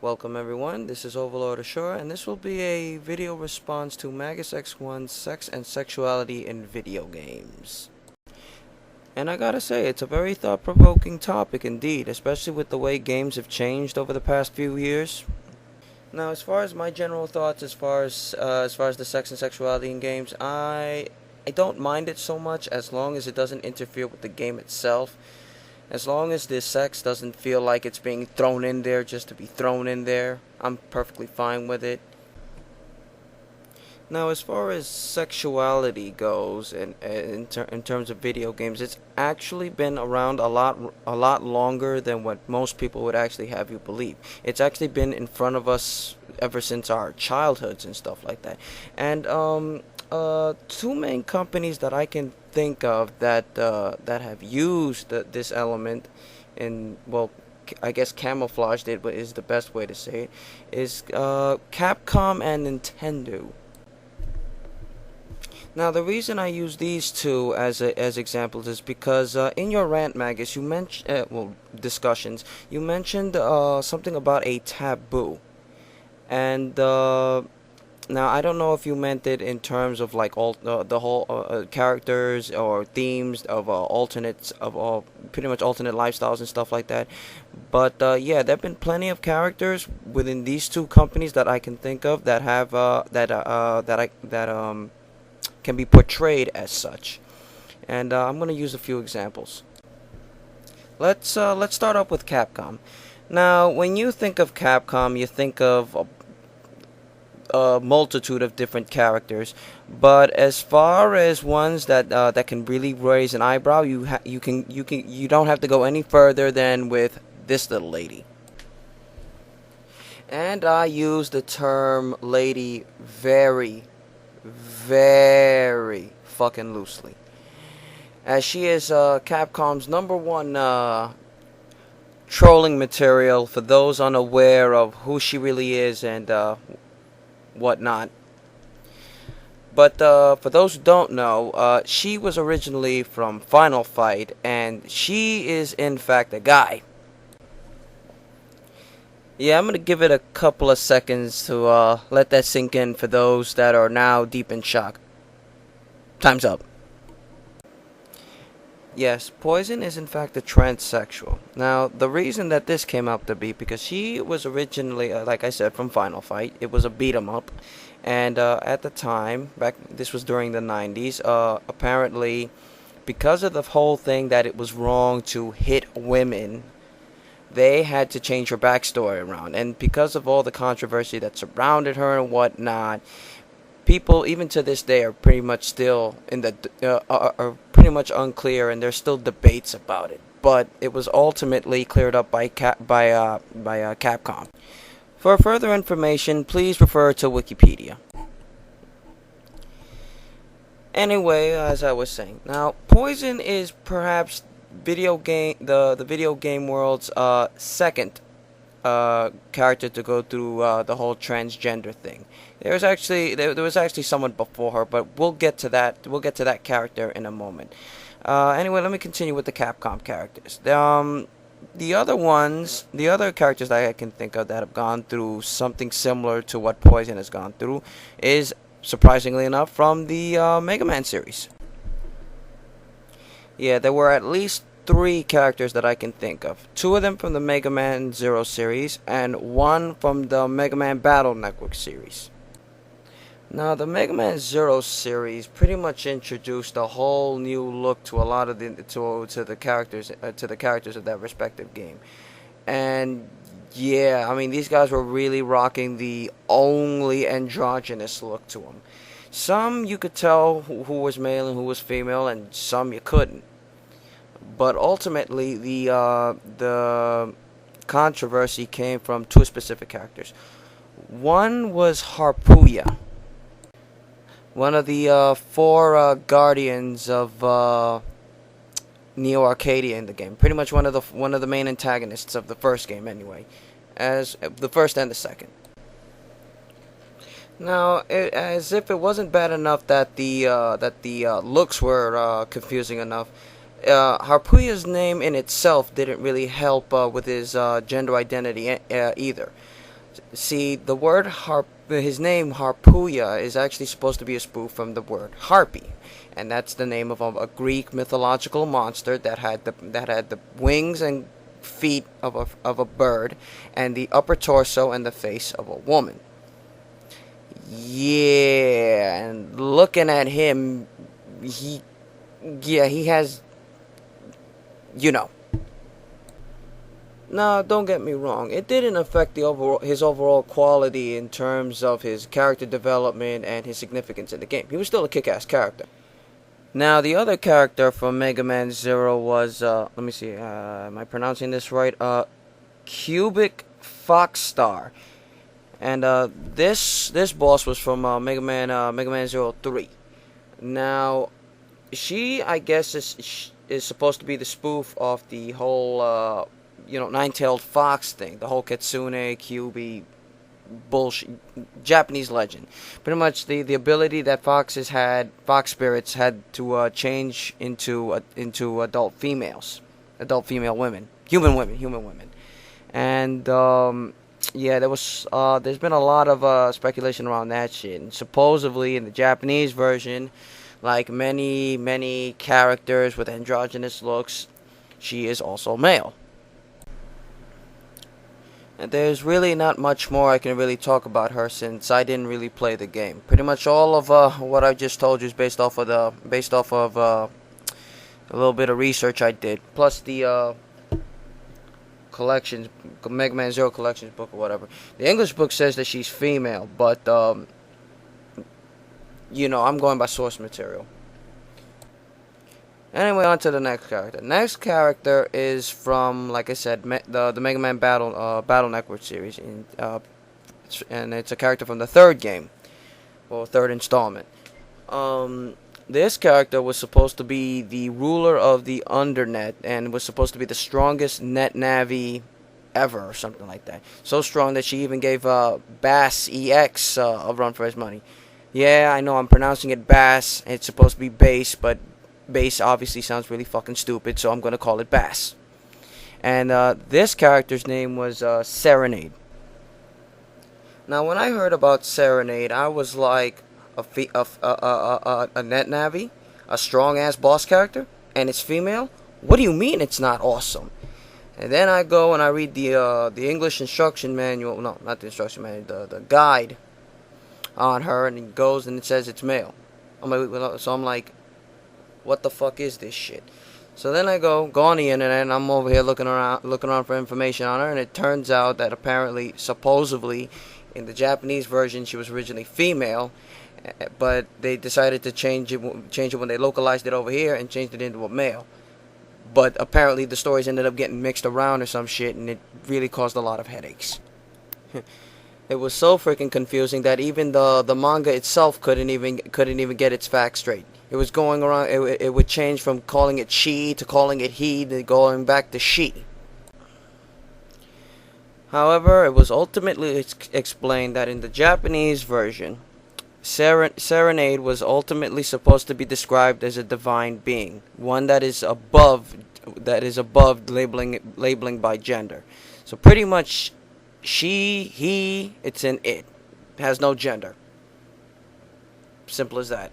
Welcome everyone, this is Overlord Ashura, and this will be a video response to Magus X1's Sex and Sexuality in Video Games. And I gotta say, it's a very thought-provoking topic indeed, especially with the way games have changed over the past few years. Now, as far as my general thoughts, as far as the sex and sexuality in games, I don't mind it so much as long as it doesn't interfere with the game itself. As long as this sex doesn't feel like it's being thrown in there just to be thrown in there, I'm perfectly fine with it. Now, as far as sexuality goes, in terms of video games, it's actually been around a lot longer than what most people would actually have you believe. It's actually been in front of us ever since our childhoods and stuff like that. And two main companies that I can think of that have used this element in, well, I guess camouflaged it, but is the best way to say it, is Capcom and Nintendo. Now, the reason I use these two as examples is because in your rant, Magus, you mentioned discussions. You mentioned something about a taboo, and now I don't know if you meant it in terms of like all the whole characters or themes of alternates of pretty much alternate lifestyles and stuff like that. But yeah, there've been plenty of characters within these two companies that I can think of that have can be portrayed as such, and I'm going to use a few examples. Let's start up with Capcom. Now, when you think of Capcom, you think of a multitude of different characters, but as far as ones that can really raise an eyebrow, you don't have to go any further than with this little lady. And I use the term lady very fucking loosely, as she is Capcom's #1 trolling material for those unaware of who she really is and whatnot. But for those who don't know, she was originally from Final Fight, and she is in fact a guy. Yeah, I'm gonna give it a couple of seconds to let that sink in for those that are now deep in shock. Time's up. Yes, Poison is in fact a transsexual. Now, the reason that this came up to be because she was originally, like I said, from Final Fight. It was a beat 'em up, and at the time, this was during the 90s. Apparently, because of the whole thing that it was wrong to hit women, they had to change her backstory around, and because of all the controversy that surrounded her and whatnot, people even to this day are pretty much still in the are pretty much unclear, and there's still debates about it. But it was ultimately cleared up by Capcom. For further information, please refer to Wikipedia. Anyway, as I was saying, now Poison is perhaps the video game world's second character to go through the whole transgender thing. There was actually someone before her, but we'll get to that. We'll get to that character in a moment. Anyway, let me continue with the Capcom characters. The other characters that I can think of that have gone through something similar to what Poison has gone through is, surprisingly enough, from the Mega Man series. Yeah, there were at least 3 characters that I can think of. 2 of them from the Mega Man Zero series, and 1 from the Mega Man Battle Network series. Now, the Mega Man Zero series pretty much introduced a whole new look to a lot of the characters of that respective game. And yeah, I mean, these guys were really rocking the only androgynous look to them. Some you could tell who was male and who was female, and some you couldn't. But ultimately, the controversy came from 2 specific characters. One was Harpuya, one of the 4 guardians of Neo Arcadia in the game. Pretty much one of the main antagonists of the first game, anyway, as the first and the second. Now, as if it wasn't bad enough that the looks were confusing enough, Harpuya's name in itself didn't really help with his gender identity either. See, the word his name Harpuya is actually supposed to be a spoof from the word harpy, and that's the name of a Greek mythological monster that had the wings and feet of a bird, and the upper torso and the face of a woman. Yeah, and looking at him, he has, you know. Now, don't get me wrong. It didn't affect his overall quality in terms of his character development and his significance in the game. He was still a kick-ass character. Now, the other character from Mega Man Zero was, let me see, am I pronouncing this right? Cubic Foxstar. And this boss was from Mega Man Zero 3. Now, she, I guess, is supposed to be the spoof of the whole nine-tailed fox thing, the whole Kitsune Kyubi bullshit, Japanese legend. Pretty much the ability that fox spirits had to change into adult female women, human women. And yeah, there's been a lot of speculation around that shit. And supposedly in the Japanese version, like many characters with androgynous looks, she is also male. And there's really not much more I can really talk about her since I didn't really play the game. Pretty much all of what I just told you is based off of a little bit of research I did, plus the collections, Mega Man Zero collections book or whatever. The English book says that she's female, but I'm going by source material. Anyway, on to the next character. Next character is from, like I said, the Mega Man Battle Network series, and it's a character from the third game, or third installment. This character was supposed to be the ruler of the Undernet, and was supposed to be the strongest net navi ever, or something like that. So strong that she even gave Bass EX a run for his money. Yeah, I know I'm pronouncing it Bass. It's supposed to be bass, but bass obviously sounds really fucking stupid, so I'm gonna call it Bass. And this character's name was Serenade. Now, when I heard about Serenade, I was like, a net navi, a strong ass boss character, and it's female. What do you mean it's not awesome? And then I go and I read the English instruction manual. No, not the instruction manual. The guide on her, and it goes and it says it's male. I'm like, what the fuck is this shit? So then I go on the internet, and I'm over here looking around for information on her, and it turns out that apparently, supposedly, in the Japanese version, she was originally female, but they decided to change it when they localized it over here and changed it into a male. But apparently the stories ended up getting mixed around or some shit, and it really caused a lot of headaches. It was so freaking confusing that even the manga itself couldn't even get its facts straight. It was going around. It would change from calling it she to calling it he to going back to she. However, it was ultimately explained that in the Japanese version, Serenade was ultimately supposed to be described as a divine being, one that is above labeling by gender. So pretty much, she, he, it's an it. It has no gender. Simple as that.